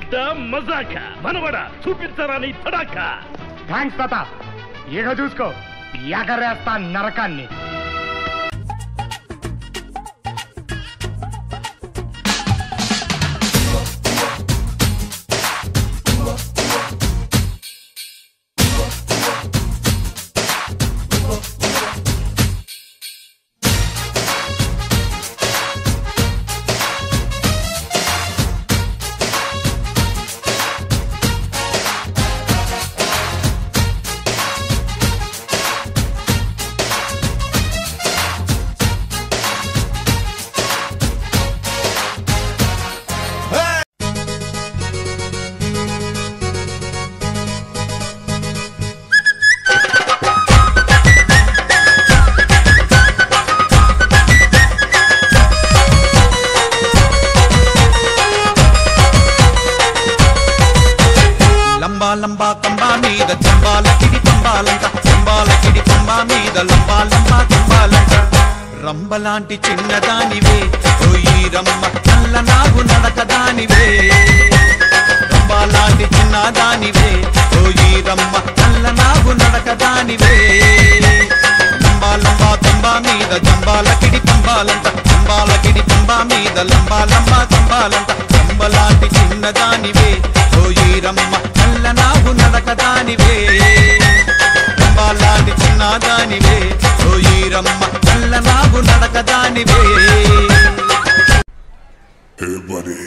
బిడ్డ మజాక మనవడ చూపించరా నీ తడాక. థ్యాంక్స్ తాత. ఇక చూసుకో ఎగరేస్తా నరకాన్ని. లంబా కంబా మీద చంబాలకిడి పంబాలంట, చంబాలకిడి పంబా మీద లంబా లంబా కంబాలంట. రంబలాంటి చిన్నదానివే ఓయి రమ్మ నల్ల నాగు నడకదానివే. రంబలాంటి చిన్నదానివే ఓయి రమ్మ నల్ల నాగు నడకదానివే. లంబా లంబా కంబా మీద చంబాలకిడి పంబాలంట, చంబాలకిడి పంబా మీద లంబా లంబా కంబాలంట. రంబలాంటి చిన్నదానివే ఓయి రమ్మ నల్ల నాగు నడకదానివే. రంబాలాంటి చిన్నదానివే ఓయి రమ్మ నల్ల నాగు నడకదానివే. Hey buddy,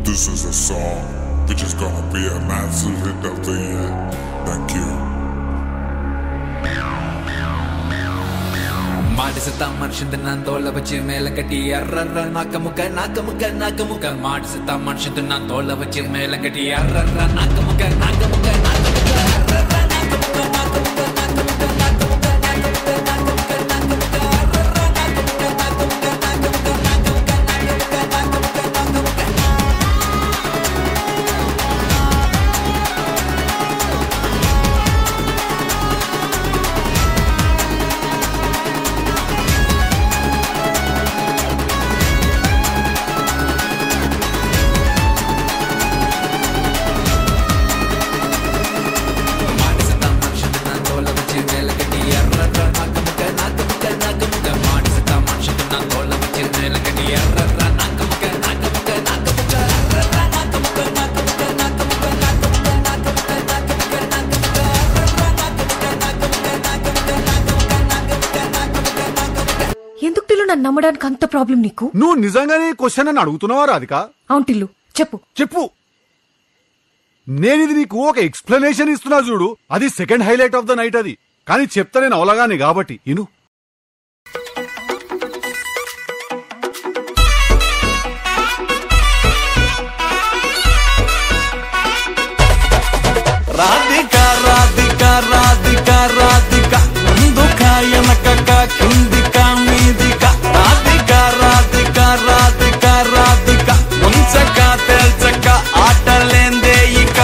this is a song which is gonna be a massive hit of the year. Thank you. ಮಾಡಿಸುತ್ತ ಮನುಷ್ಯಂದ ನಾನು ತೋಳ ಬಚ್ಚಿ ಮೇಲೆ ಕಟ್ಟಿ ಅರ್ರರ್ರ ನಾಕಮುಖ ನಾಕಮುಖ ನಾಕಮುಖ ಮಾಡಿಸುತ್ತ ಮನುಷ್ಯಂದ ನಾನು ತೋಳ ಬಚ್ಚಿ ಮೇಲೆ ಕಟ್ಟಿ ಅರ್ರರ್ರ ನಾಕಮುಖ ನಾಕಮುಖ ನಾಕಮುಖ ಅರ್ರರ್ರ ನಾಕಮುಖ ನಾಕಮುಖ ನಾಕಮುಖ ನಾಕಮುಖ నన్ను నమ్మడానికి అంత ప్రాబ్లం నీకు? నువ్వు నిజంగానే క్వశ్చన్ అని అడుగుతున్నావా రాధిక? అవును టిల్లు, చెప్పు చెప్పు. నేనిది నీకు ఒక ఎక్స్ప్లెనేషన్ ఇస్తున్నా చూడు, అది second highlight of the night. అది కానీ చెప్తా నేను అవలగానే కాబట్టి ఇను. రాధిక రాధిక రాధిక రాధిక ముందుక వెనకక కిందిక మీదిక. రాధిక రాధిక రాధిక రాధిక ముంచక తెల్చక ఆటలేందే ఇక.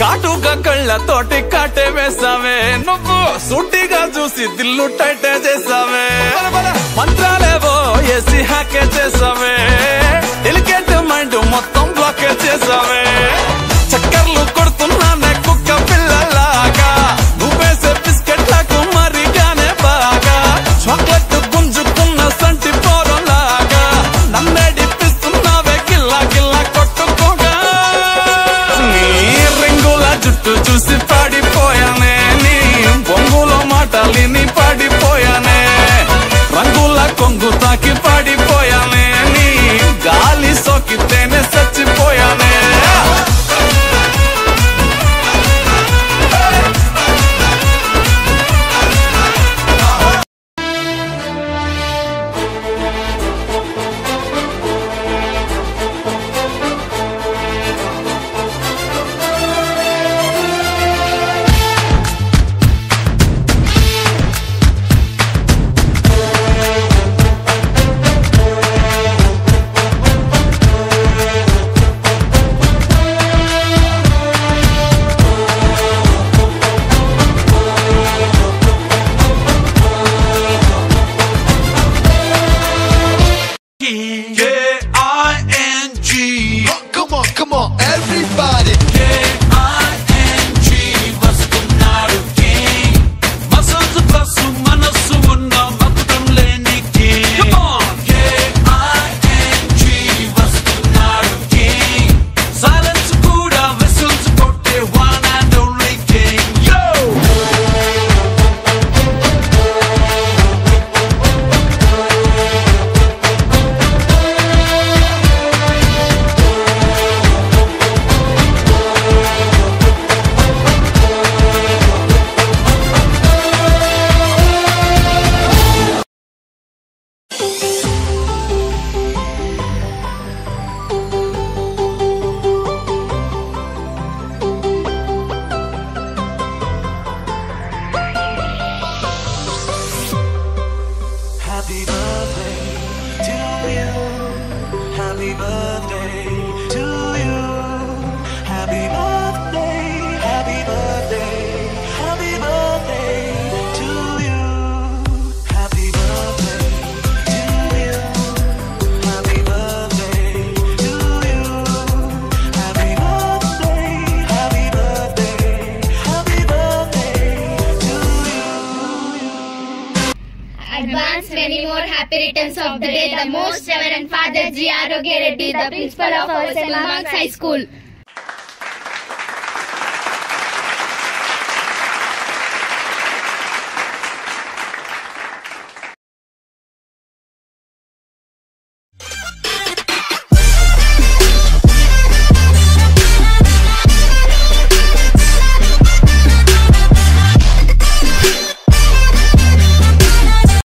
కాటుక కళ్ళతోటి కాటే వేసావే నువ్వు, సూటిగా చూసి దిల్లు టైటే చేసావే. మంత్రాలేవో ఏసి హ్యాకే చేసావే, డెలికేట్ మైండ్ మొత్తం బ్లాకే చేసావే. చక్కర్లు కొడుతున్నానే కుక్క పిల్లలాగా, నువ్వేసే బిస్కెట్లకు మరిగానే బాగా. చాక్లెట్ గుంజుకున్న సంటి పోరలాగా నన్నే డిప్పిస్తున్నావే గిల్లా గిల్లా కొట్టుకోగా. నీ రింగుల జుట్టు చూసి పాడిపోయానే, నీ బొంగులో మాటలిని పాడిపోయానే. రంగుల కొంగు తాకి పాడిపోయానే, నీ గాలి సోకితేనే చచ్చిపోయానే. come on, everybody. K-I-N-G వస్తున్నాడు king. Muscles plus మనస్సు ఉన్న మకుటం లేని king. Come on. K-I-N-G వస్తున్నాడు king. Silence కూడా whistles కొట్టే one and only king. Yo! Happy birthday to you. Happy birthday to you. Happy birthday, happy birthday, happy birthday to you. Happy birthday to you. Happy birthday to you. Happy birthday, happy birthday, happy birthday to you. Advance many more happy returns of the day. The most Reverend Father G. Arogya Reddy, the principal of our St. Mark's High School.